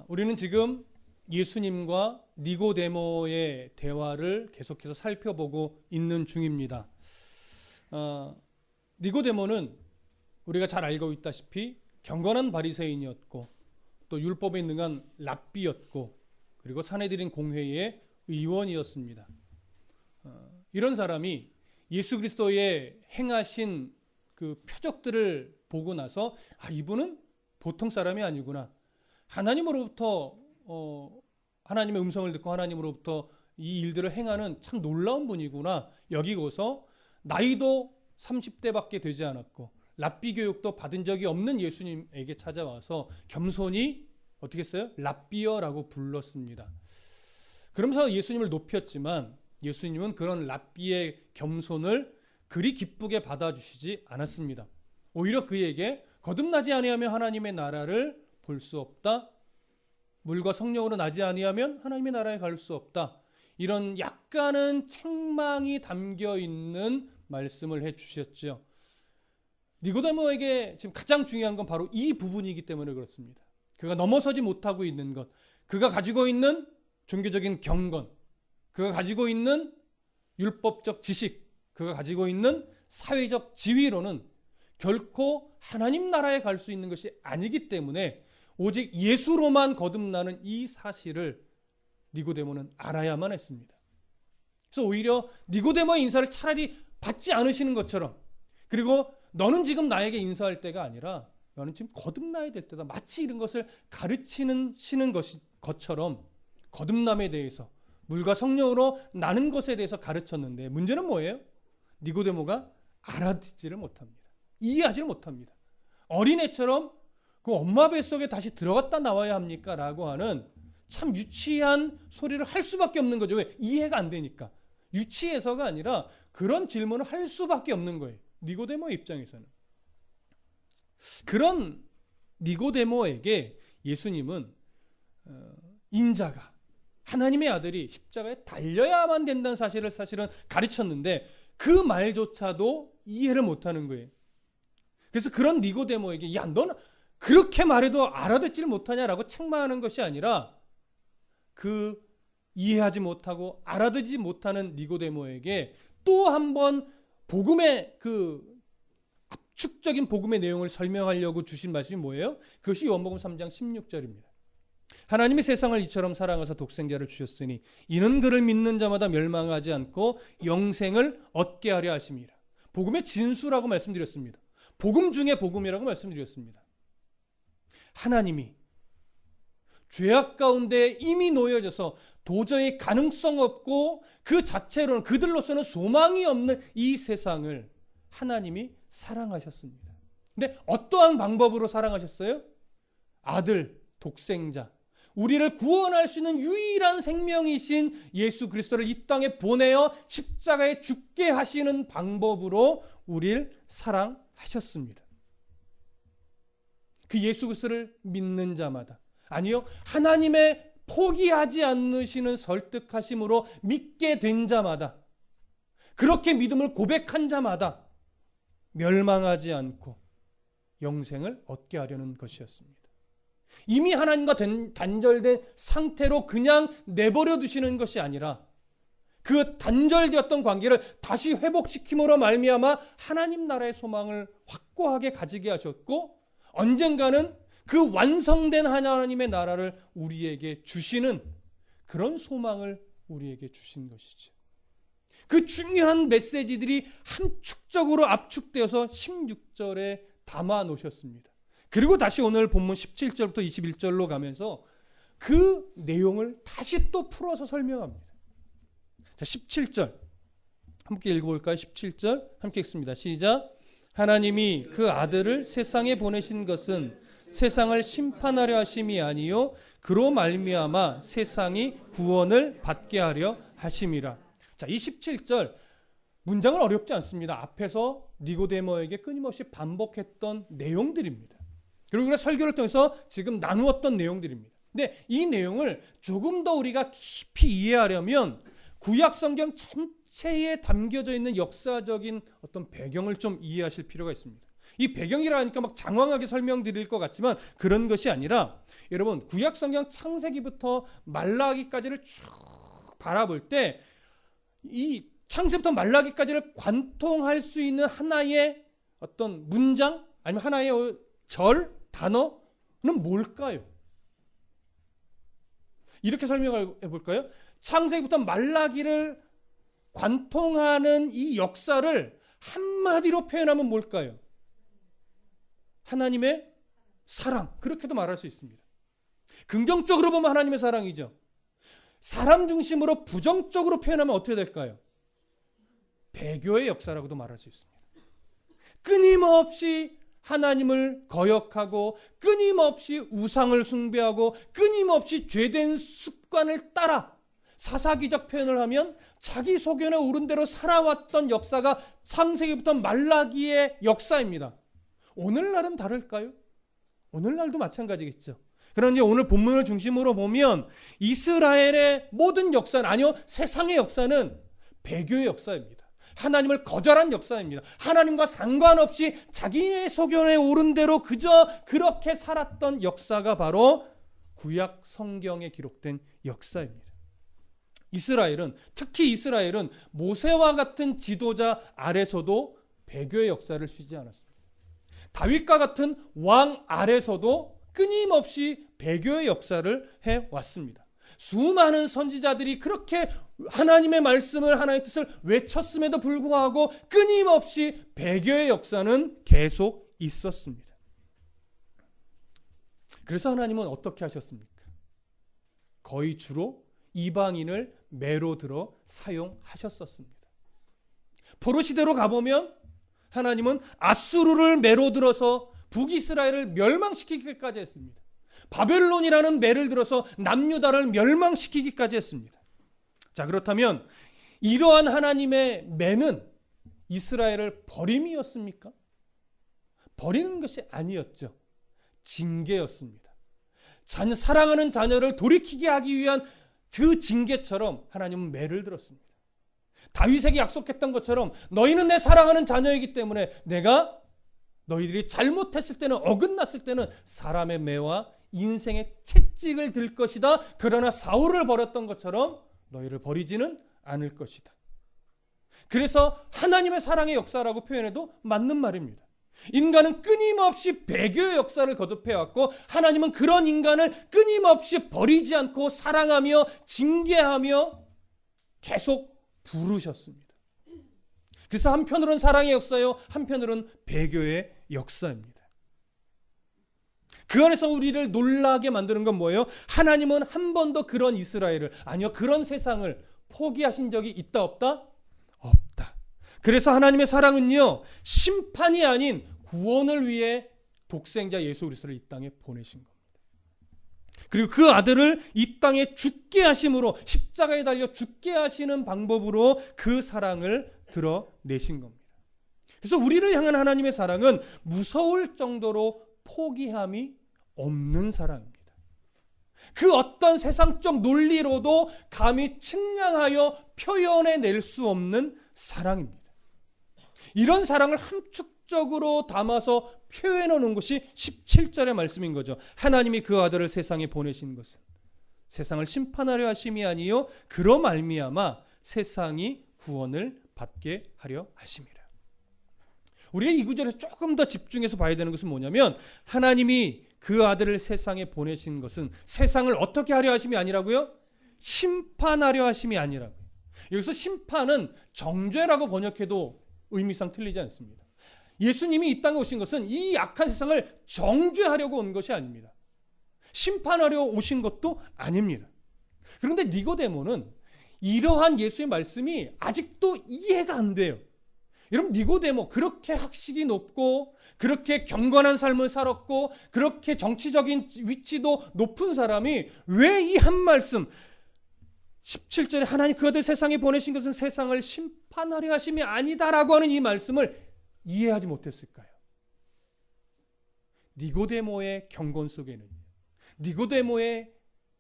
우리는 지금 예수님과 니고데모의 대화를 계속해서 살펴보고 있는 중입니다. 니고데모는 우리가 잘 알고 있다시피 경건한 바리새인이었고 또 율법에 능한 랍비였고 그리고 산헤드린 공회의 의원이었습니다. 이런 사람이 예수 그리스도의 행하신 그 표적들을 보고 나서 이분은 보통 사람이 아니구나. 하나님으로부터 하나님의 음성을 듣고 하나님으로부터 이 일들을 행하는 참 놀라운 분이구나 여기고서 나이도 30대밖에 되지 않았고 랍비 교육도 받은 적이 없는 예수님에게 찾아와서 겸손히 어떻게 했어요? 랍비어라고 불렀습니다. 그러면서 예수님을 높였지만 예수님은 그런 랍비의 겸손을 그리 기쁘게 받아주시지 않았습니다. 오히려 그에게 거듭나지 아니하면 하나님의 나라를 볼 수 없다. 물과 성령으로 나지 아니하면 하나님의 나라에 갈 수 없다. 이런 약간은 책망이 담겨 있는 말씀을 해주셨죠. 니고데모에게 지금 가장 중요한 건 바로 이 부분이기 때문에 그렇습니다. 그가 넘어서지 못하고 있는 것, 그가 가지고 있는 종교적인 경건, 그가 가지고 있는 율법적 지식, 그가 가지고 있는 사회적 지위로는 결코 하나님 나라에 갈 수 있는 것이 아니기 때문에 오직 예수로만 거듭나는 이 사실을 니고데모는 알아야만 했습니다. 그래서 오히려 니고데모의 인사를 차라리 받지 않으시는 것처럼, 그리고 너는 지금 나에게 인사할 때가 아니라 너는 지금 거듭나야 될 때다. 마치 이런 것을 가르치는 것처럼 거듭남에 대해서 물과 성령으로 나는 것에 대해서 가르쳤는데 문제는 뭐예요? 니고데모가 알아듣지를 못합니다. 이해하지를 못합니다. 어린애처럼 그 엄마 뱃속에 다시 들어갔다 나와야 합니까? 라고 하는 참 유치한 소리를 할 수밖에 없는 거죠. 왜? 이해가 안 되니까. 유치해서가 아니라 그런 질문을 할 수밖에 없는 거예요. 니고데모의 입장에서는. 그런 니고데모에게 예수님은 인자가 하나님의 아들이 십자가에 달려야만 된다는 사실을 사실은 가르쳤는데 그 말조차도 이해를 못하는 거예요. 그래서 그런 니고데모에게 야 너는 그렇게 말해도 알아듣지를 못하냐라고 책망하는 것이 아니라 그 이해하지 못하고 알아듣지 못하는 니고데모에게 또 한 번 복음의 그 압축적인 복음의 내용을 설명하려고 주신 말씀이 뭐예요? 그것이 요한복음 3장 16절입니다. 하나님이 세상을 이처럼 사랑하사 독생자를 주셨으니 이는 그를 믿는 자마다 멸망하지 않고 영생을 얻게 하려 하심이라. 복음의 진수라고 말씀드렸습니다. 복음 중에 복음이라고 말씀드렸습니다. 하나님이 죄악 가운데 이미 놓여져서 도저히 가능성 없고 그 자체로는 그들로서는 소망이 없는 이 세상을 하나님이 사랑하셨습니다. 근데 어떠한 방법으로 사랑하셨어요? 아들, 독생자, 우리를 구원할 수 있는 유일한 생명이신 예수 그리스도를 이 땅에 보내어 십자가에 죽게 하시는 방법으로 우리를 사랑하셨습니다. 그 예수 그리스도를 믿는 자마다, 아니요, 하나님의 포기하지 않으시는 설득하심으로 믿게 된 자마다, 그렇게 믿음을 고백한 자마다 멸망하지 않고 영생을 얻게 하려는 것이었습니다. 이미 하나님과 단절된 상태로 그냥 내버려 두시는 것이 아니라 그 단절되었던 관계를 다시 회복시킴으로 말미암아 하나님 나라의 소망을 확고하게 가지게 하셨고 언젠가는 그 완성된 하나님의 나라를 우리에게 주시는 그런 소망을 우리에게 주신 것이죠. 그 중요한 메시지들이 함축적으로 압축되어서 16절에 담아 놓으셨습니다. 그리고 다시 오늘 본문 17절부터 21절로 가면서 그 내용을 다시 또 풀어서 설명합니다. 자, 17절 함께 읽어볼까요? 17절 함께 읽습니다. 시작. 하나님이 그 아들을 세상에 보내신 것은 세상을 심판하려 하심이 아니요 그로 말미암아 세상이 구원을 받게 하려 하심이라. 자, 이 17절 문장은 어렵지 않습니다. 앞에서 니고데모에게 끊임없이 반복했던 내용들입니다. 그리고 우리가 설교를 통해서 지금 나누었던 내용들입니다. 근데 이 내용을 조금 더 우리가 깊이 이해하려면 구약 성경 전체에 담겨져 있는 역사적인 어떤 배경을 좀 이해하실 필요가 있습니다. 이 배경이라 하니까 막 장황하게 설명드릴 것 같지만 그런 것이 아니라 여러분 구약 성경 창세기부터 말라기까지를 쭉 바라볼 때 이 창세부터 말라기까지를 관통할 수 있는 하나의 어떤 문장 아니면 하나의 절, 단어는 뭘까요? 이렇게 설명해 볼까요? 창세기부터 말라기를 관통하는 이 역사를 한마디로 표현하면 뭘까요? 하나님의 사랑, 그렇게도 말할 수 있습니다. 긍정적으로 보면 하나님의 사랑이죠. 사람 중심으로 부정적으로 표현하면 어떻게 될까요? 배교의 역사라고도 말할 수 있습니다. 끊임없이 하나님을 거역하고 끊임없이 우상을 숭배하고 끊임없이 죄된 습관을 따라 사사기적 표현을 하면 자기 소견에 오른 대로 살아왔던 역사가 창세기부터 말라기의 역사입니다. 오늘날은 다를까요? 오늘날도 마찬가지겠죠. 그런데 오늘 본문을 중심으로 보면 이스라엘의 모든 역사는, 아니요, 세상의 역사는 배교의 역사입니다. 하나님을 거절한 역사입니다. 하나님과 상관없이 자기의 소견에 오른 대로 그저 그렇게 살았던 역사가 바로 구약 성경에 기록된 역사입니다. 이스라엘은, 특히 이스라엘은 모세와 같은 지도자 아래서도 배교의 역사를 쉬지 않았습니다. 다윗과 같은 왕 아래서도 끊임없이 배교의 역사를 해왔습니다. 수많은 선지자들이 그렇게 하나님의 말씀을, 하나님의 뜻을 외쳤음에도 불구하고 끊임없이 배교의 역사는 계속 있었습니다. 그래서 하나님은 어떻게 하셨습니까? 거의 주로 이방인을 매로 들어 사용하셨었습니다. 포로 시대로 가보면 하나님은 아수르를 매로 들어서 북이스라엘을 멸망시키기까지 했습니다. 바벨론이라는 매를 들어서 남유다를 멸망시키기까지 했습니다. 자, 그렇다면 이러한 하나님의 매는 이스라엘을 버림이었습니까? 버리는 것이 아니었죠. 징계였습니다. 사랑하는 자녀를 돌이키게 하기 위한 그 징계처럼 하나님은 매를 들었습니다. 다윗에게 약속했던 것처럼 너희는 내 사랑하는 자녀이기 때문에 내가 너희들이 잘못했을 때는, 어긋났을 때는 사람의 매와 인생의 채찍을 들 것이다. 그러나 사울을 버렸던 것처럼 너희를 버리지는 않을 것이다. 그래서 하나님의 사랑의 역사라고 표현해도 맞는 말입니다. 인간은 끊임없이 배교의 역사를 거듭해왔고 하나님은 그런 인간을 끊임없이 버리지 않고 사랑하며 징계하며 계속 부르셨습니다. 그래서 한편으로는 사랑의 역사요, 한편으로는 배교의 역사입니다. 그 안에서 우리를 놀라게 만드는 건 뭐예요? 하나님은 한 번도 그런 이스라엘을, 아니요, 그런 세상을 포기하신 적이 있다 없다? 없다. 그래서 하나님의 사랑은요, 심판이 아닌 구원을 위해 독생자 예수 그리스도를 이 땅에 보내신 겁니다. 그리고 그 아들을 이 땅에 죽게 하심으로, 십자가에 달려 죽게 하시는 방법으로 그 사랑을 드러내신 겁니다. 그래서 우리를 향한 하나님의 사랑은 무서울 정도로 포기함이 없는 사랑입니다. 그 어떤 세상적 논리로도 감히 측량하여 표현해낼 수 없는 사랑입니다. 이런 사랑을 함축적으로 담아서 표현해 놓은 것이 17절의 말씀인 거죠. 하나님이 그 아들을 세상에 보내신 것은 세상을 심판하려 하심이 아니요 그로 말미암아 세상이 구원을 받게 하려 하심이라. 우리가 이 구절에서 조금 더 집중해서 봐야 되는 것은 뭐냐면, 하나님이 그 아들을 세상에 보내신 것은 세상을 어떻게 하려 하심이 아니라고요? 심판하려 하심이 아니라고요. 여기서 심판은 정죄라고 번역해도 의미상 틀리지 않습니다. 예수님이 이 땅에 오신 것은 이 악한 세상을 정죄하려고 온 것이 아닙니다. 심판하려 오신 것도 아닙니다. 그런데 니고데모는 이러한 예수의 말씀이 아직도 이해가 안 돼요. 여러분, 니고데모 그렇게 학식이 높고 그렇게 경건한 삶을 살았고 그렇게 정치적인 위치도 높은 사람이 왜 이 한 말씀 17절에 하나님 그 아들 세상에 보내신 것은 세상을 심판하려 하심이 아니다라고 하는 이 말씀을 이해하지 못했을까요? 니고데모의 경건 속에는, 니고데모의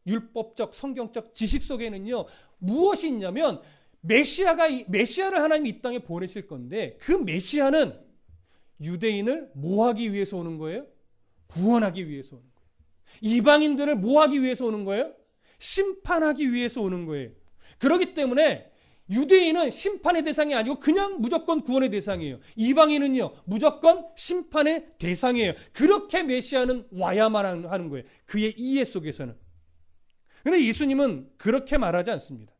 율법적 성경적 지식 속에는요 무엇이 있냐면, 메시아를 하나님이 이 땅에 보내실 건데 그 메시아는 유대인을 뭐 하기 위해서 오는 거예요? 구원하기 위해서 오는 거예요. 이방인들을 뭐 하기 위해서 오는 거예요? 심판하기 위해서 오는 거예요. 그렇기 때문에 유대인은 심판의 대상이 아니고 그냥 무조건 구원의 대상이에요. 이방인은요, 무조건 심판의 대상이에요. 그렇게 메시아는 와야만 하는 거예요. 그의 이해 속에서는. 그런데 예수님은 그렇게 말하지 않습니다.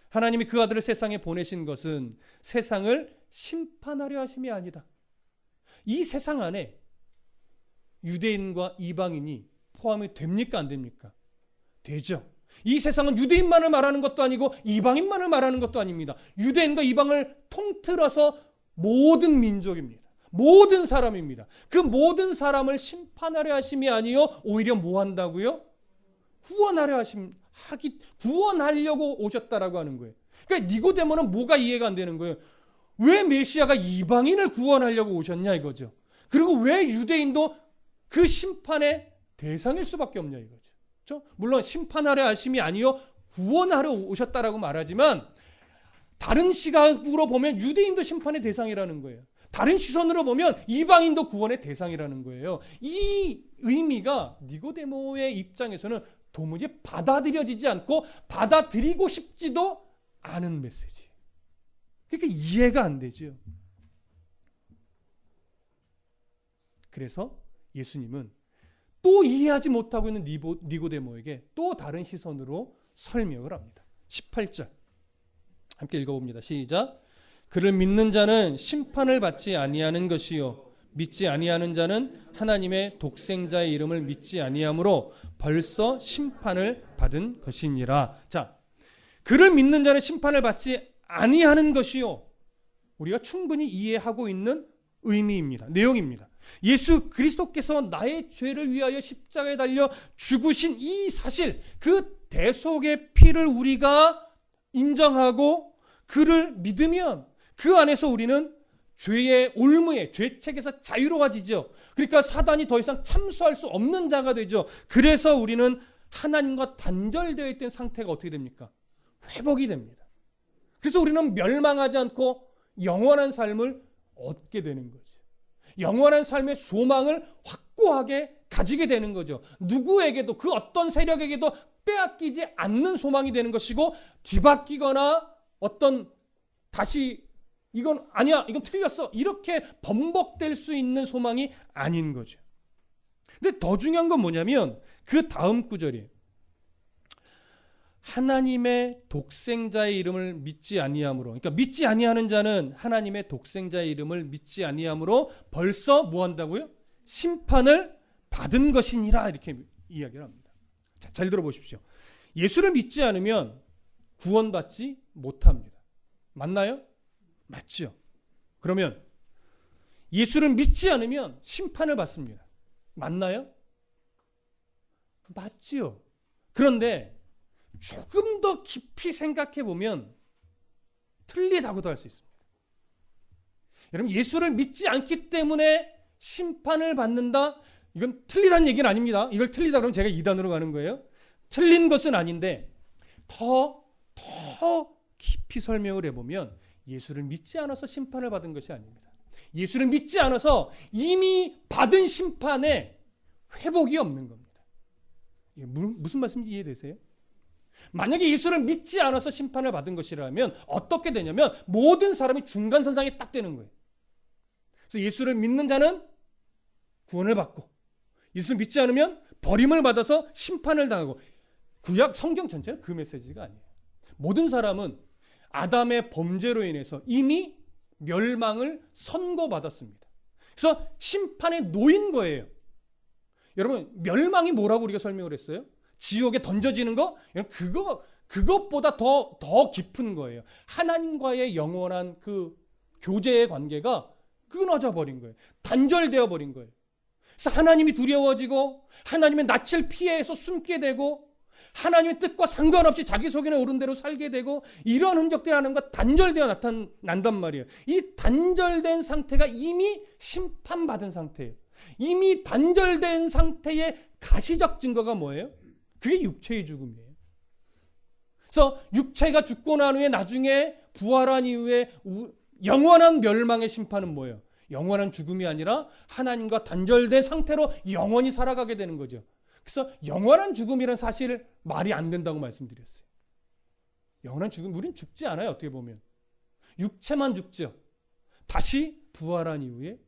하나님이 그 아들을 세상에 보내신 것은 세상을 심판하려 하심이 아니다. 이 세상 안에 유대인과 이방인이 포함이 됩니까? 안 됩니까? 되죠. 이 세상은 유대인만을 말하는 것도 아니고 이방인만을 말하는 것도 아닙니다. 유대인과 이방을 통틀어서 모든 민족입니다. 모든 사람입니다. 그 모든 사람을 심판하려 하심이 아니요 오히려 뭐 한다고요? 구원하려고 오셨다라고 하는 거예요. 그러니까 니고데모는 뭐가 이해가 안 되는 거예요? 왜 메시아가 이방인을 구원하려고 오셨냐 이거죠. 그리고 왜 유대인도 그 심판의 대상일 수밖에 없냐 이거죠. 그렇죠? 물론 심판하려 하심이 아니요 구원하러 오셨다라고 말하지만 다른 시각으로 보면 유대인도 심판의 대상이라는 거예요. 다른 시선으로 보면 이방인도 구원의 대상이라는 거예요. 이 의미가 니고데모의 입장에서는 도무지 받아들여지지 않고 받아들이고 싶지도 않은 메시지. 그러니까 이해가 안 되죠. 그래서 예수님은 또 이해하지 못하고 있는 니고데모에게 또 다른 시선으로 설명을 합니다. 18절 함께 읽어봅니다. 시작. 그를 믿는 자는 심판을 받지 아니하는 것이요 믿지 아니하는 자는 하나님의 독생자의 이름을 믿지 아니하므로 벌써 심판을 받은 것이니라. 자, 그를 믿는 자는 심판을 받지 아니하는 것이요. 우리가 충분히 이해하고 있는 의미입니다. 내용입니다. 예수 그리스도께서 나의 죄를 위하여 십자가에 달려 죽으신 이 사실, 그 대속의 피를 우리가 인정하고 그를 믿으면 그 안에서 우리는 죄의 올무에 죄책에서 자유로워지죠. 그러니까 사단이 더 이상 참수할 수 없는 자가 되죠. 그래서 우리는 하나님과 단절되어 있던 상태가 어떻게 됩니까? 회복이 됩니다. 그래서 우리는 멸망하지 않고 영원한 삶을 얻게 되는 거죠. 영원한 삶의 소망을 확고하게 가지게 되는 거죠. 누구에게도 그 어떤 세력에게도 빼앗기지 않는 소망이 되는 것이고 뒤바뀌거나 어떤 다시 이건 아니야, 이건 틀렸어 이렇게 번복될 수 있는 소망이 아닌 거죠. 근데 더 중요한 건 뭐냐면 그 다음 구절이에요. 하나님의 독생자의 이름을 믿지 아니함으로, 그러니까 믿지 아니하는 자는 하나님의 독생자의 이름을 믿지 아니함으로 벌써 뭐 한다고요? 심판을 받은 것이니라 이렇게 이야기를 합니다. 자, 잘 들어보십시오. 예수를 믿지 않으면 구원받지 못합니다. 맞나요? 맞죠. 그러면 예수를 믿지 않으면 심판을 받습니다. 맞나요? 맞지요. 그런데 조금 더 깊이 생각해 보면 틀리다고도 할 수 있습니다. 여러분, 예수를 믿지 않기 때문에 심판을 받는다? 이건 틀리다는 얘기는 아닙니다. 이걸 틀리다 그러면 제가 2단으로 가는 거예요. 틀린 것은 아닌데 더 깊이 설명을 해보면 예수를 믿지 않아서 심판을 받은 것이 아닙니다. 예수를 믿지 않아서 이미 받은 심판에 회복이 없는 겁니다. 이게 무슨 말씀인지 이해되세요? 만약에 예수를 믿지 않아서 심판을 받은 것이라면 어떻게 되냐면 모든 사람이 중간선상에 딱 되는 거예요. 그래서 예수를 믿는 자는 구원을 받고 예수를 믿지 않으면 버림을 받아서 심판을 당하고, 구약 성경 전체는 그 메시지가 아니에요. 모든 사람은 아담의 범죄로 인해서 이미 멸망을 선고받았습니다. 그래서 심판에 놓인 거예요. 여러분, 멸망이 뭐라고 우리가 설명을 했어요? 지옥에 던져지는 거? 그것보다 더 깊은 거예요. 하나님과의 영원한 그 교제의 관계가 끊어져 버린 거예요. 단절되어 버린 거예요. 그래서 하나님이 두려워지고 하나님의 낯을 피해서 숨게 되고 하나님의 뜻과 상관없이 자기 속에는 옳은 대로 살게 되고 이런 흔적들이 하나님과 단절되어 나타난단 말이에요. 이 단절된 상태가 이미 심판받은 상태예요. 이미 단절된 상태의 가시적 증거가 뭐예요? 그게 육체의 죽음이에요. 그래서 육체가 죽고 난 후에 나중에 부활한 이후에 영원한 멸망의 심판은 뭐예요? 영원한 죽음이 아니라 하나님과 단절된 상태로 영원히 살아가게 되는 거죠. 그래서 영원한 죽음이란 사실 말이 안 된다고 말씀드렸어요. 영원한 죽음, 우린 죽지 않아요. 어떻게 보면 육체만 죽죠. 다시 부활한 이후에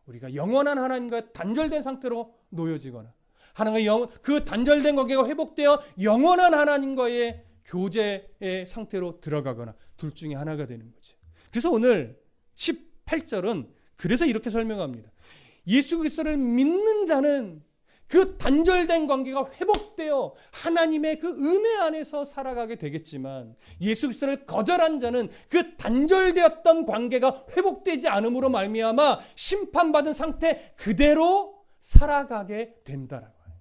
우리가 영원한 하나님과 단절된 상태로 놓여지거나 하나님과 그 단절된 관계가 회복되어 영원한 하나님과의 교제의 상태로 들어가거나 둘 중에 하나가 되는 거죠. 그래서 오늘 18절은 그래서 이렇게 설명합니다. 예수 그리스도를 믿는 자는 그 단절된 관계가 회복되어 하나님의 그 은혜 안에서 살아가게 되겠지만, 예수 그리스도를 거절한 자는 그 단절되었던 관계가 회복되지 않음으로 말미암아 심판받은 상태 그대로 살아가게 된다라고 해요.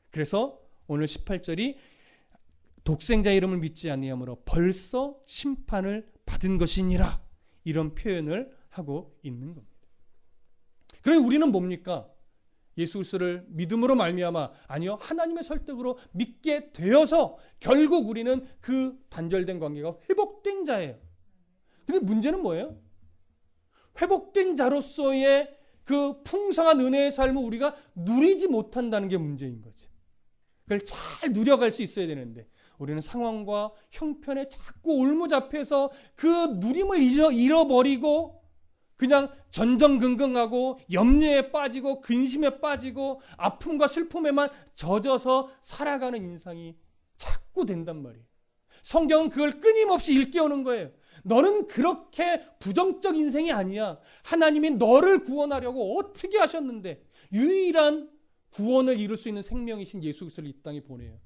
그래서 오늘 18절이 독생자 이름을 믿지 아니하므로 벌써 심판을 받은 것이니라, 이런 표현을 하고 있는 겁니다. 그럼 우리는 뭡니까? 예수 그리스도를 믿음으로 말미암아, 아니요, 하나님의 설득으로 믿게 되어서 결국 우리는 그 단절된 관계가 회복된 자예요. 근데 문제는 뭐예요? 회복된 자로서의 그 풍성한 은혜의 삶을 우리가 누리지 못한다는 게 문제인 거죠. 그걸 잘 누려갈 수 있어야 되는데 우리는 상황과 형편에 자꾸 올무잡혀서 그 누림을 잃어버리고 그냥 전전긍긍하고 염려에 빠지고 근심에 빠지고 아픔과 슬픔에만 젖어서 살아가는 인상이 자꾸 된단 말이에요. 성경은 그걸 끊임없이 일깨우는 거예요. 너는 그렇게 부정적 인생이 아니야. 하나님이 너를 구원하려고 어떻게 하셨는데 유일한 구원을 이룰 수 있는 생명이신 예수 그리스도를 이 땅에 보내요.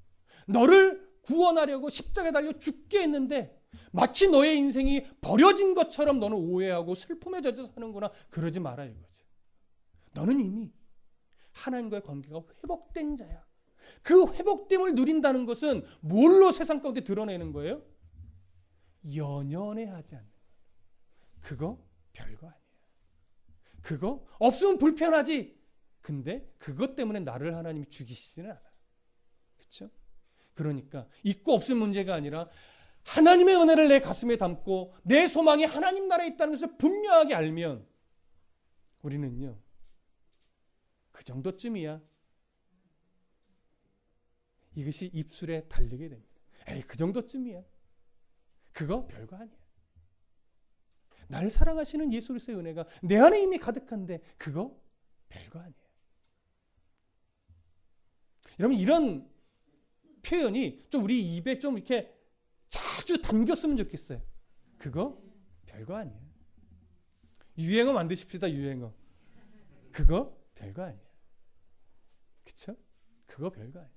너를 구원하려고 십자가에 달려 죽게 했는데 마치 너의 인생이 버려진 것처럼 너는 오해하고 슬픔에 젖어 사는구나. 그러지 마라 이거지. 너는 이미 하나님과의 관계가 회복된 자야. 그 회복됨을 누린다는 것은 뭘로 세상 가운데 드러내는 거예요? 연연해하지 않는 거예요. 그거 별거 아니에요. 그거 없으면 불편하지. 근데 그것 때문에 나를 하나님이 죽이시지는 않아요. 그렇죠? 그러니까 있고 없을 문제가 아니라 하나님의 은혜를 내 가슴에 담고 내 소망이 하나님 나라에 있다는 것을 분명하게 알면 우리는요, 그 정도쯤이야. 이것이 입술에 달리게 됩니다. 에이, 그 정도쯤이야. 그거 별거 아니야. 날 사랑하시는 예수 그리스도의 은혜가 내 안에 이미 가득한데 그거 별거 아니에요. 여러분, 이런 표현이 좀 우리 입에 좀 이렇게 자주 담겼으면 좋겠어요. 그거 별거 아니에요. 유행어 만드십시다. 유행어. 그거 별거 아니에요. 그렇죠? 그거 별거 아니에요.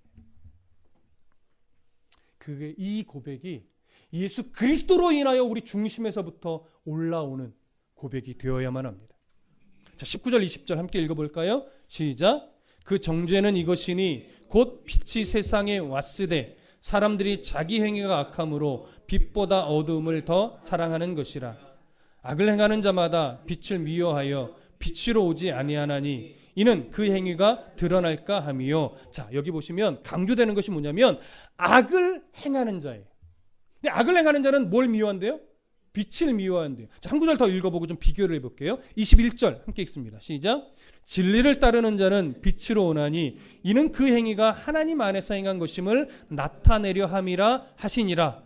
그게 이 고백이 예수 그리스도로 인하여 우리 중심에서부터 올라오는 고백이 되어야만 합니다. 자, 19절 20절 함께 읽어볼까요? 시작. 그 정죄는 이것이니 곧 빛이 세상에 왔으되 사람들이 자기 행위가 악함으로 빛보다 어두움을 더 사랑하는 것이라. 악을 행하는 자마다 빛을 미워하여 빛으로 오지 아니하나니 이는 그 행위가 드러날까 함이요. 자, 여기 보시면 강조되는 것이 뭐냐면 악을 행하는 자예요. 근데 악을 행하는 자는 뭘 미워한대요? 빛을 미워한대요. 자, 한 구절 더 읽어보고 좀 비교를 해볼게요. 21절 함께 읽습니다. 시작. 진리를 따르는 자는 빛으로 오나니 이는 그 행위가 하나님 안에서 행한 것임을 나타내려 함이라 하시니라.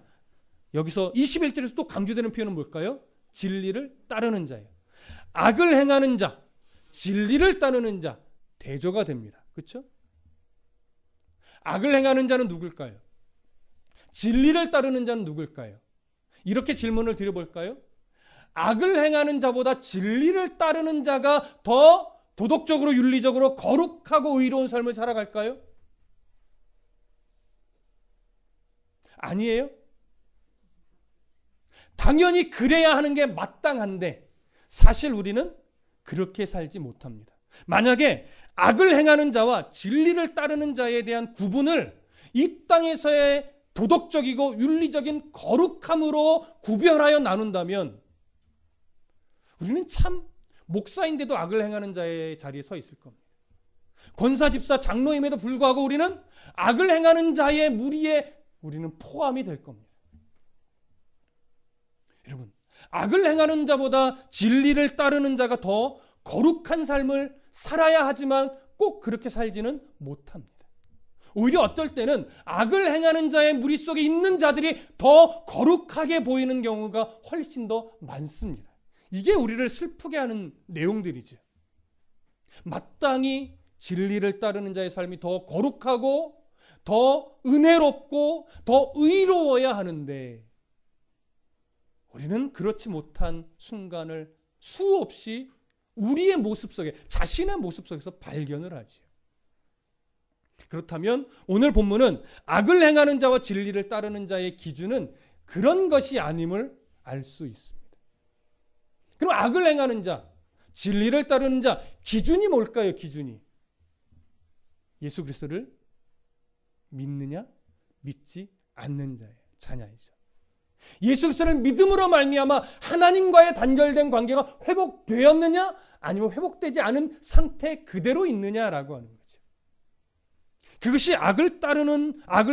여기서 21절에서 또 강조되는 표현은 뭘까요? 진리를 따르는 자예요. 악을 행하는 자, 진리를 따르는 자, 대조가 됩니다. 그렇죠? 악을 행하는 자는 누굴까요? 진리를 따르는 자는 누굴까요? 이렇게 질문을 드려볼까요? 악을 행하는 자보다 진리를 따르는 자가 더 도덕적으로 윤리적으로 거룩하고 의로운 삶을 살아갈까요? 아니에요. 당연히 그래야 하는 게 마땅한데 사실 우리는 그렇게 살지 못합니다. 만약에 악을 행하는 자와 진리를 따르는 자에 대한 구분을 이 땅에서의 도덕적이고 윤리적인 거룩함으로 구별하여 나눈다면 우리는 참 목사인데도 악을 행하는 자의 자리에 서 있을 겁니다. 권사, 집사, 장로임에도 불구하고 우리는 악을 행하는 자의 무리에 우리는 포함이 될 겁니다. 여러분, 악을 행하는 자보다 진리를 따르는 자가 더 거룩한 삶을 살아야 하지만 꼭 그렇게 살지는 못합니다. 오히려 어떨 때는 악을 행하는 자의 무리 속에 있는 자들이 더 거룩하게 보이는 경우가 훨씬 더 많습니다. 이게 우리를 슬프게 하는 내용들이죠. 마땅히 진리를 따르는 자의 삶이 더 거룩하고 더 은혜롭고 더 의로워야 하는데 우리는 그렇지 못한 순간을 수없이 우리의 모습 속에, 자신의 모습 속에서 발견을 하지요. 그렇다면 오늘 본문은 악을 행하는 자와 진리를 따르는 자의 기준은 그런 것이 아님을 알 수 있습니다. 그럼 악을 행하는 자, 진리를 따르는 자, 기준이 뭘까요? 기준이 예수 그리스도를 믿느냐 믿지 않는 자냐이죠. 예수 그리스도를 믿음으로 말미암아 하나님과의 단절된 관계가 회복되었느냐 아니면 회복되지 않은 상태 그대로 있느냐라고 하는 거죠. 그것이 악을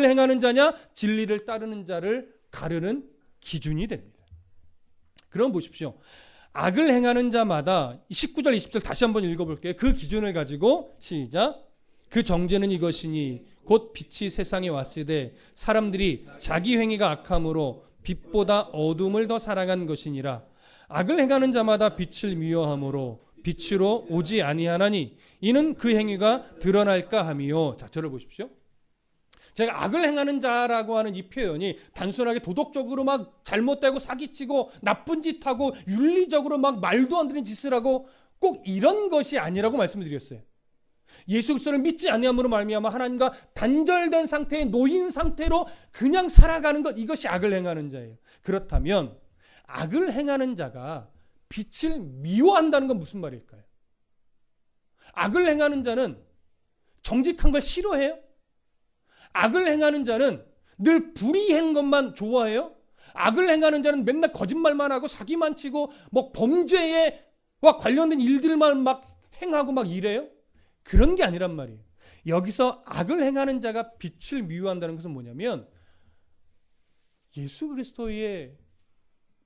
행하는 자냐 진리를 따르는 자를 가르는 기준이 됩니다. 그럼 보십시오. 악을 행하는 자마다 19절 20절 다시 한번 읽어볼게요. 그 기준을 가지고 시작. 그 정죄는 이것이니 곧 빛이 세상에 왔으되 사람들이 자기 행위가 악함으로 빛보다 어둠을 더 사랑한 것이니라. 악을 행하는 자마다 빛을 미워함으로 빛으로 오지 아니하나니 이는 그 행위가 드러날까 함이요. 자, 저를 보십시오. 제가 악을 행하는 자라고 하는 이 표현이 단순하게 도덕적으로 막 잘못되고 사기치고 나쁜 짓하고 윤리적으로 막 말도 안 되는 짓을 하고 꼭 이런 것이 아니라고 말씀을 드렸어요. 예수 그리스도를 믿지 아니함으로 말미암아 하나님과 단절된 상태의 노인 상태로 그냥 살아가는 것, 이것이 악을 행하는 자예요. 그렇다면 악을 행하는 자가 빛을 미워한다는 건 무슨 말일까요? 악을 행하는 자는 정직한 걸 싫어해요? 악을 행하는 자는 늘 불의한 것만 좋아해요? 악을 행하는 자는 맨날 거짓말만 하고 사기만 치고 뭐 범죄와 관련된 일들만 막 행하고 막 이래요? 그런 게 아니란 말이에요. 여기서 악을 행하는 자가 빛을 미워한다는 것은 뭐냐면 예수 그리스도의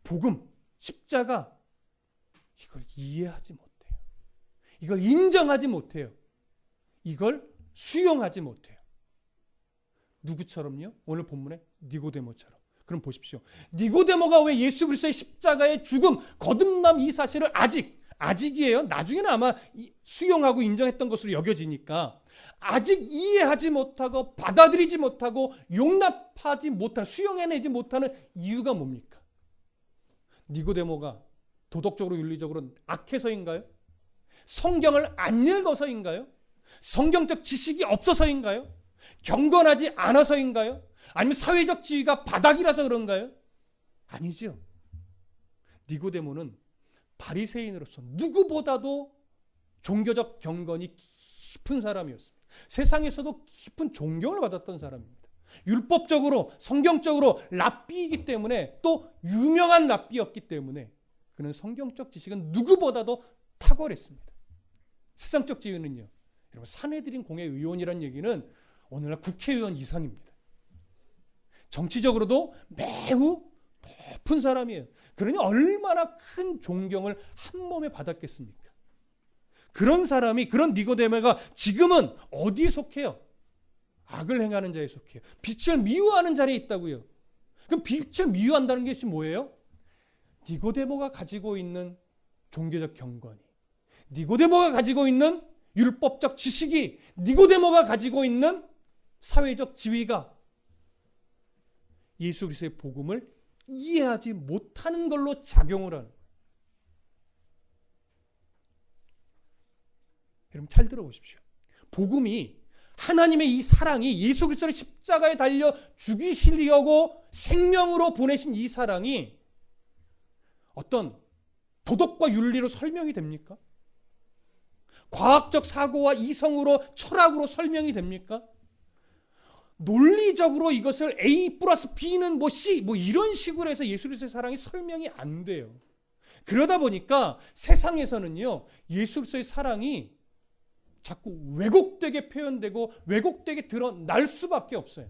복음, 십자가 이걸 이해하지 못해요. 이걸 인정하지 못해요. 이걸 수용하지 못해요. 누구처럼요? 오늘 본문에 니고데모처럼. 그럼 보십시오. 니고데모가 왜 예수 그리스도의 십자가의 죽음, 거듭남 이 사실을 아직이에요. 나중에는 아마 수용하고 인정했던 것으로 여겨지니까 아직 이해하지 못하고 받아들이지 못하고 용납하지 못하는, 수용해내지 못하는 이유가 뭡니까? 니고데모가 도덕적으로 윤리적으로 악해서인가요? 성경을 안 읽어서인가요? 성경적 지식이 없어서인가요? 경건하지 않아서인가요? 아니면 사회적 지위가 바닥이라서 그런가요? 아니죠. 니고데모는 바리새인으로서 누구보다도 종교적 경건이 깊은 사람이었습니다. 세상에서도 깊은 존경을 받았던 사람입니다. 율법적으로 성경적으로 랍비이기 때문에 또 유명한 랍비였기 때문에 그는 성경적 지식은 누구보다도 탁월했습니다. 세상적 지위는요. 여러분 사내들인 공회 의원이라는 얘기는 오늘날 국회의원 이상입니다. 정치적으로도 매우 높은 사람이에요. 그러니 얼마나 큰 존경을 한 몸에 받았겠습니까? 그런 사람이, 그런 니고데모가 지금은 어디에 속해요? 악을 행하는 자에 속해요. 빛을 미워하는 자리에 있다고요. 그럼 빛을 미워한다는 것이 뭐예요? 니고데모가 가지고 있는 종교적 경건이, 니고데모가 가지고 있는 율법적 지식이, 니고데모가 가지고 있는 사회적 지위가 예수 그리스도의 복음을 이해하지 못하는 걸로 작용을 하는 거예요. 여러분 잘 들어보십시오. 복음이, 하나님의 이 사랑이, 예수 그리스도를 십자가에 달려 죽이시려고 생명으로 보내신 이 사랑이 어떤 도덕과 윤리로 설명이 됩니까? 과학적 사고와 이성으로, 철학으로 설명이 됩니까? 논리적으로 이것을 A 플러스 B는 뭐 C 뭐 이런 식으로 해서 예수 그리스도의 사랑이 설명이 안 돼요. 그러다 보니까 세상에서는요, 예수 그리스도의 사랑이 자꾸 왜곡되게 표현되고 왜곡되게 드러날 수밖에 없어요.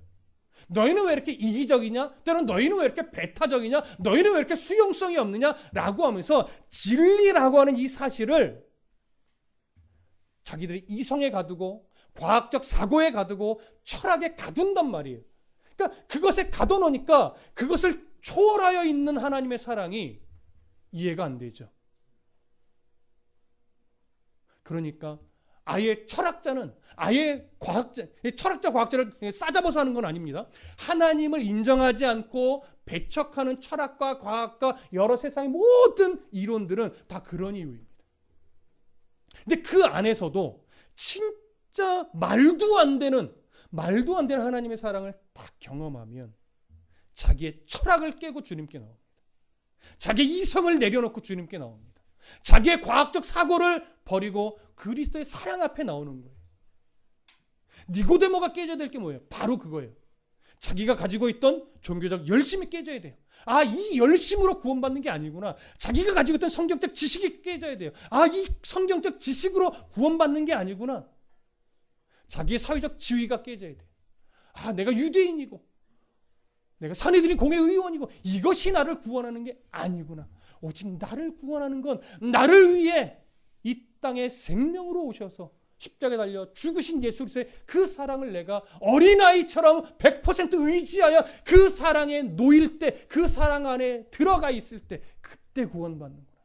너희는 왜 이렇게 이기적이냐? 때로는 너희는 왜 이렇게 배타적이냐? 너희는 왜 이렇게 수용성이 없느냐? 라고 하면서 진리라고 하는 이 사실을 자기들이 이성에 가두고 과학적 사고에 가두고 철학에 가둔단 말이에요. 그러니까 그것에 가둬놓으니까 그것을 초월하여 있는 하나님의 사랑이 이해가 안 되죠. 그러니까 아예 철학자는 아예 철학자 과학자를 싸잡아서 하는 건 아닙니다. 하나님을 인정하지 않고 배척하는 철학과 과학과 여러 세상의 모든 이론들은 다 그런 이유입니다. 근데 그 안에서도 진짜 말도 안 되는 하나님의 사랑을 딱 경험하면 자기의 철학을 깨고 주님께 나옵니다. 자기의 이성을 내려놓고 주님께 나옵니다. 자기의 과학적 사고를 버리고 그리스도의 사랑 앞에 나오는 거예요. 니고데모가 깨져야 될 게 뭐예요? 바로 그거예요. 자기가 가지고 있던 종교적 열심이 깨져야 돼요. 아, 이 열심으로 구원받는 게 아니구나. 자기가 가지고 있던 성경적 지식이 깨져야 돼요. 아, 이 성경적 지식으로 구원받는 게 아니구나. 자기의 사회적 지위가 깨져야 돼요. 아, 내가 유대인이고 내가 사내들인 공회 의원이고 이것이 나를 구원하는 게 아니구나. 오직 나를 구원하는 건 나를 위해 이 땅에 생명으로 오셔서 십자가에 달려 죽으신 예수 그리스도의 그 사랑을 내가 어린아이처럼 100% 의지하여 그 사랑에 놓일 때, 그 사랑 안에 들어가 있을 때 그때 구원받는구나.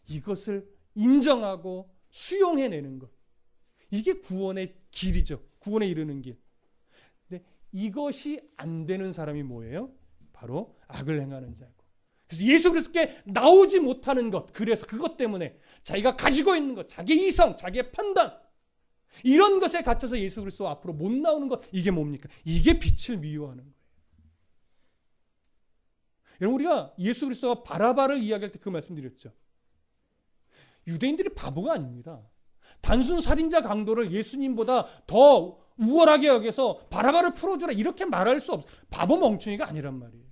이것을 인정하고 수용해내는 것. 이게 구원의 길이죠. 구원에 이르는 길. 근데 이것이 안 되는 사람이 뭐예요? 바로 악을 행하는 자고. 그래서 예수 그리스도께 나오지 못하는 것, 그래서 그것 때문에 자기가 가지고 있는 것, 자기의 이성, 자기의 판단, 이런 것에 갇혀서 예수 그리스도 앞으로 못 나오는 것, 이게 뭡니까? 이게 빛을 미워하는 거예요. 여러분, 우리가 예수 그리스도가 바라바를 이야기할 때 그 말씀드렸죠. 유대인들이 바보가 아닙니다. 단순 살인자 강도를 예수님보다 더 우월하게 여겨서 바라바를 풀어주라 이렇게 말할 수 없어요. 바보 멍충이가 아니란 말이에요.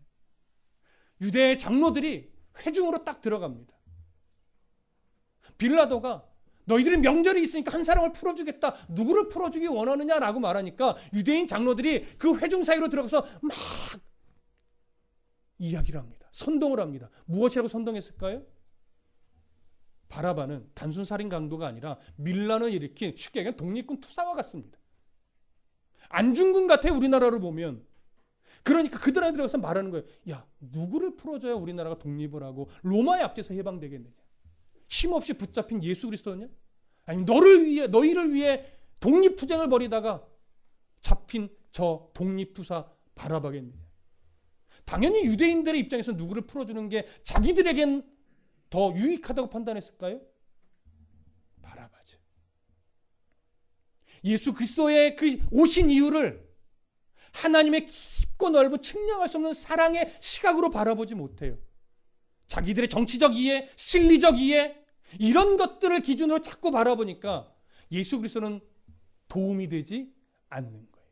유대의 장로들이 회중으로 딱 들어갑니다. 빌라도가 너희들은 명절이 있으니까 한 사람을 풀어주겠다. 누구를 풀어주기 원하느냐라고 말하니까 유대인 장로들이 그 회중 사이로 들어가서 막 이야기를 합니다. 선동을 합니다. 무엇이라고 선동했을까요? 바라바는 단순 살인 강도가 아니라 밀란을 일으킨 쉽게 얘기하면 독립군 투사와 같습니다. 안중근 같아 우리나라를 보면. 그러니까 그들한테 들어가서 말하는 거예요. 야, 누구를 풀어줘야 우리나라가 독립을 하고 로마의 압제에서 해방되겠느냐? 힘없이 붙잡힌 예수 그리스도냐? 아니 너희를 위해 독립투쟁을 벌이다가 잡힌 저 독립투사 바라바겠느냐? 당연히 유대인들의 입장에서 누구를 풀어주는 게 자기들에겐 더 유익하다고 판단했을까요? 바라바죠. 예수 그리스도의 그 오신 이유를 하나님의 깊고 넓은 측량할 수 없는 사랑의 시각으로 바라보지 못해요. 자기들의 정치적 이해, 실리적 이해, 이런 것들을 기준으로 자꾸 바라보니까 예수 그리스도는 도움이 되지 않는 거예요.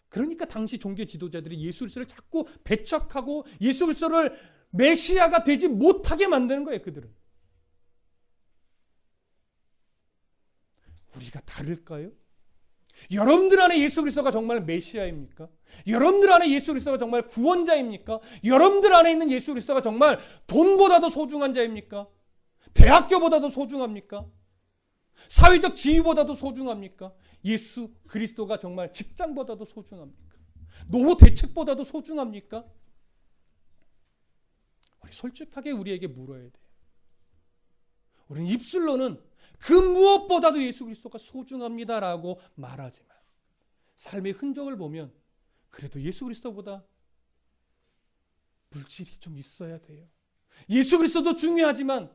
그러니까 당시 종교 지도자들이 예수 그리스도를 자꾸 배척하고 예수 그리스도를 메시아가 되지 못하게 만드는 거예요. 그들은. 우리가 다를까요? 여러분들 안에 예수 그리스도가 정말 메시아입니까? 여러분들 안에 예수 그리스도가 정말 구원자입니까? 여러분들 안에 있는 예수 그리스도가 정말 돈보다도 소중한 자입니까? 대학교보다도 소중합니까? 사회적 지위보다도 소중합니까? 예수 그리스도가 정말 직장보다도 소중합니까? 노후 대책보다도 소중합니까? 우리 솔직하게 우리에게 물어야 돼요. 우리는 입술로는 그 무엇보다도 예수 그리스도가 소중합니다라고 말하지만 삶의 흔적을 보면 그래도 예수 그리스도보다 물질이 좀 있어야 돼요. 예수 그리스도도 중요하지만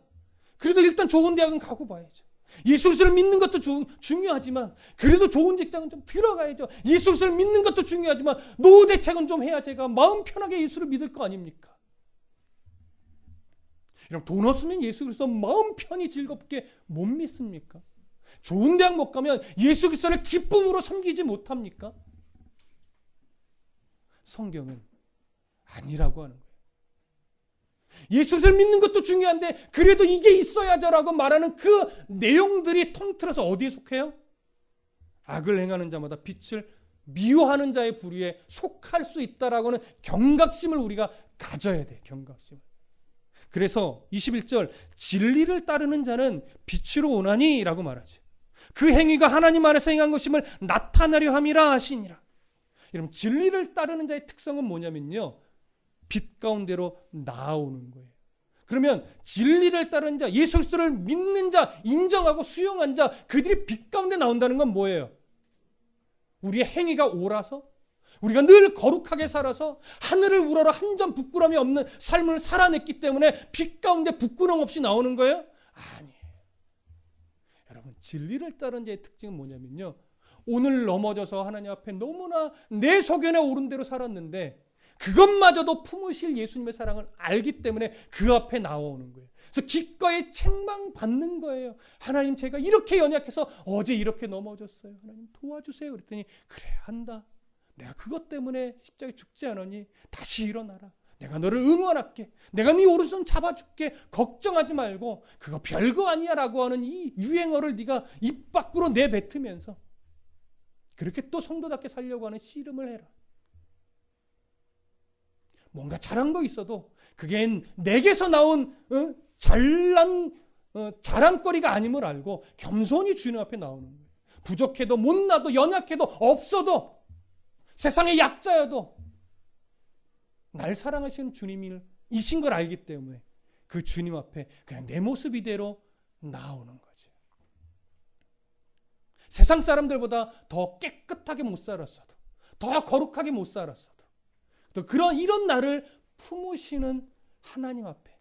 그래도 일단 좋은 대학은 가고 봐야죠. 예수 그리스도를 믿는 것도 중요하지만 그래도 좋은 직장은 좀 들어가야죠. 예수 그리스도를 믿는 것도 중요하지만 노후 대책은 좀 해야 제가 마음 편하게 예수를 믿을 거 아닙니까? 여러분, 돈 없으면 예수 그리스도 마음 편히 즐겁게 못 믿습니까? 좋은 대학 못 가면 예수 그리스도를 기쁨으로 섬기지 못합니까? 성경은 아니라고 하는 거예요. 예수 그리스도를 믿는 것도 중요한데 그래도 이게 있어야죠라고 말하는 그 내용들이 통틀어서 어디에 속해요? 악을 행하는 자마다 빛을 미워하는 자의 부류에 속할 수 있다라고는 경각심을 우리가 가져야 돼. 경각심을. 그래서 21절 진리를 따르는 자는 빛으로 오나니 라고 말하죠. 그 행위가 하나님 안에서 행한 것임을 나타내려 함이라 하시니라. 여러분, 진리를 따르는 자의 특성은 뭐냐면요, 빛 가운데로 나아오는 거예요. 그러면 진리를 따르는 자, 예수 그리스도를 믿는 자, 인정하고 수용한 자, 그들이 빛 가운데 나온다는 건 뭐예요? 우리의 행위가 옳아서, 우리가 늘 거룩하게 살아서 하늘을 우러러 한 점 부끄러움이 없는 삶을 살아냈기 때문에 빛 가운데 부끄러움 없이 나오는 거예요? 아니에요. 여러분, 진리를 따르는 자의 특징은 뭐냐면요, 오늘 넘어져서 하나님 앞에 너무나 내 소견에 옳은 대로 살았는데 그것마저도 품으실 예수님의 사랑을 알기 때문에 그 앞에 나오는 거예요. 그래서 기꺼이 책망받는 거예요. 하나님, 제가 이렇게 연약해서 어제 이렇게 넘어졌어요. 하나님 도와주세요. 그랬더니 그래, 한다. 내가 그것 때문에 십자가에 죽지 않으니 다시 일어나라. 내가 너를 응원할게. 내가 네 오른손 잡아줄게. 걱정하지 말고 그거 별거 아니야 라고 하는 이 유행어를 네가 입 밖으로 내뱉으면서 그렇게 또 성도답게 살려고 하는 씨름을 해라. 뭔가 잘한 거 있어도 그게 내게서 나온 잘난 자랑거리가 아님을 알고 겸손히 주님 앞에 나오는 거예요. 부족해도 못나도 연약해도 없어도 세상의 약자여도 날 사랑하시는 주님이신 걸 알기 때문에 그 주님 앞에 그냥 내 모습 이대로 나오는 거죠. 세상 사람들보다 더 깨끗하게 못 살았어도, 더 거룩하게 못 살았어도, 또 이런 나를 품으시는 하나님 앞에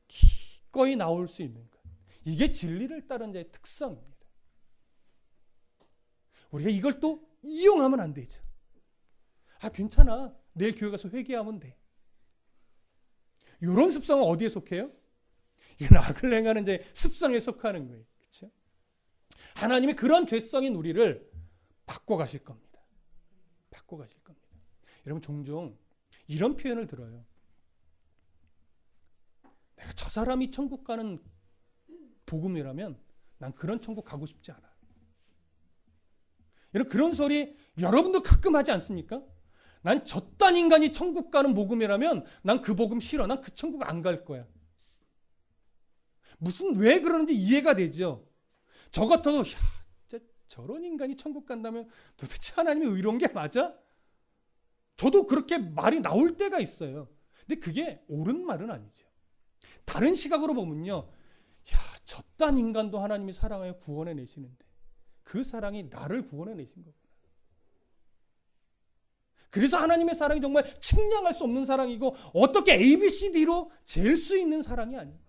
기꺼이 나올 수 있는 것, 이게 진리를 따르는 자의 특성입니다. 우리가 이걸 또 이용하면 안 되죠. 아, 괜찮아, 내일 교회 가서 회개하면 돼. 이런 습성은 어디에 속해요? 이건 악을 행하는 자의 습성에 속하는 거예요. 그렇죠? 하나님이 그런 죄성인 우리를 바꿔가실 겁니다. 바꿔가실 겁니다. 여러분, 종종 이런 표현을 들어요. 내가 저 사람이 천국 가는 복음이라면 난 그런 천국 가고 싶지 않아. 여러분, 그런 소리 여러분도 가끔 하지 않습니까? 난 저딴 인간이 천국 가는 복음이라면 난 그 복음 싫어. 난 그 천국 안 갈 거야. 왜 그러는지 이해가 되죠. 저 같아도 저런 인간이 천국 간다면 도대체 하나님이 의로운 게 맞아? 저도 그렇게 말이 나올 때가 있어요. 근데 그게 옳은 말은 아니죠. 다른 시각으로 보면요, 저딴 인간도 하나님이 사랑하여 구원해 내시는데 그 사랑이 나를 구원해 내신 거구나. 그래서 하나님의 사랑이 정말 측량할 수 없는 사랑이고 어떻게 ABCD로 잴 수 있는 사랑이 아니구나.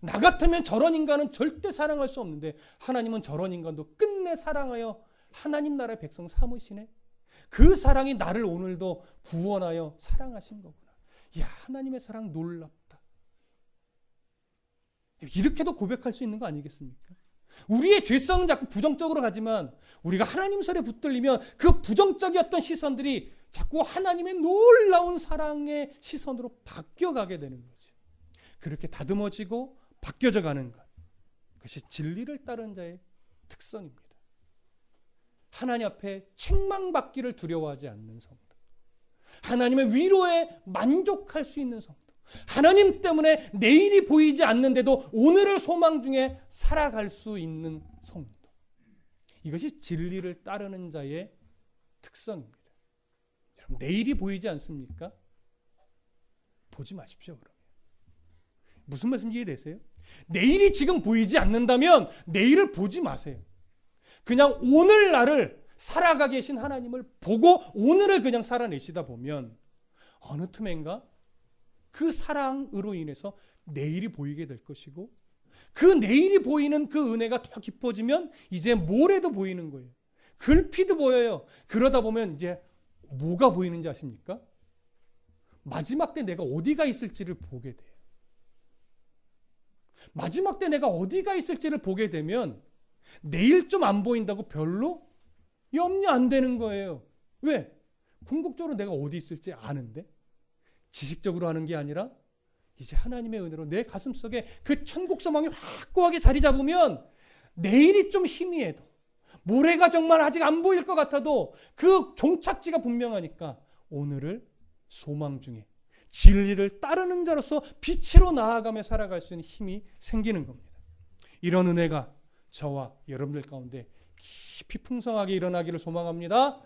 나 같으면 저런 인간은 절대 사랑할 수 없는데 하나님은 저런 인간도 끝내 사랑하여 하나님 나라의 백성 삼으시네. 그 사랑이 나를 오늘도 구원하여 사랑하신 거구나. 이야, 하나님의 사랑 놀랍다. 이렇게도 고백할 수 있는 거 아니겠습니까? 우리의 죄성은 자꾸 부정적으로 가지만 우리가 하나님 설에 붙들리면 그 부정적이었던 시선들이 자꾸 하나님의 놀라운 사랑의 시선으로 바뀌어가게 되는 거죠. 그렇게 다듬어지고 바뀌어져 가는 것, 그것이 진리를 따르는 자의 특성입니다. 하나님 앞에 책망받기를 두려워하지 않는 성도, 하나님의 위로에 만족할 수 있는 성도, 하나님 때문에 내일이 보이지 않는데도 오늘을 소망 중에 살아갈 수 있는 성도, 이것이 진리를 따르는 자의 특성입니다. 여러분, 내일이 보이지 않습니까? 보지 마십시오. 그러면 무슨 말씀 이해되세요? 내일이 지금 보이지 않는다면 내일을 보지 마세요. 그냥 오늘날을 살아가 계신 하나님을 보고 오늘을 그냥 살아내시다 보면 어느 틈엔가 그 사랑으로 인해서 내일이 보이게 될 것이고, 그 내일이 보이는 그 은혜가 더 깊어지면 이제 모레도 보이는 거예요. 글피도 보여요. 그러다 보면 이제 뭐가 보이는지 아십니까? 마지막 때 내가 어디가 있을지를 보게 돼요. 마지막 때 내가 어디가 있을지를 보게 되면 내일 좀 안 보인다고 별로 염려 안 되는 거예요. 왜? 궁극적으로 내가 어디 있을지 아는데, 지식적으로 하는 게 아니라 이제 하나님의 은혜로 내 가슴속에 그 천국 소망이 확고하게 자리 잡으면 내일이 좀 희미해도, 모래가 정말 아직 안 보일 것 같아도 그 종착지가 분명하니까 오늘을 소망 중에 진리를 따르는 자로서 빛으로 나아가며 살아갈 수 있는 힘이 생기는 겁니다. 이런 은혜가 저와 여러분들 가운데 깊이 풍성하게 일어나기를 소망합니다.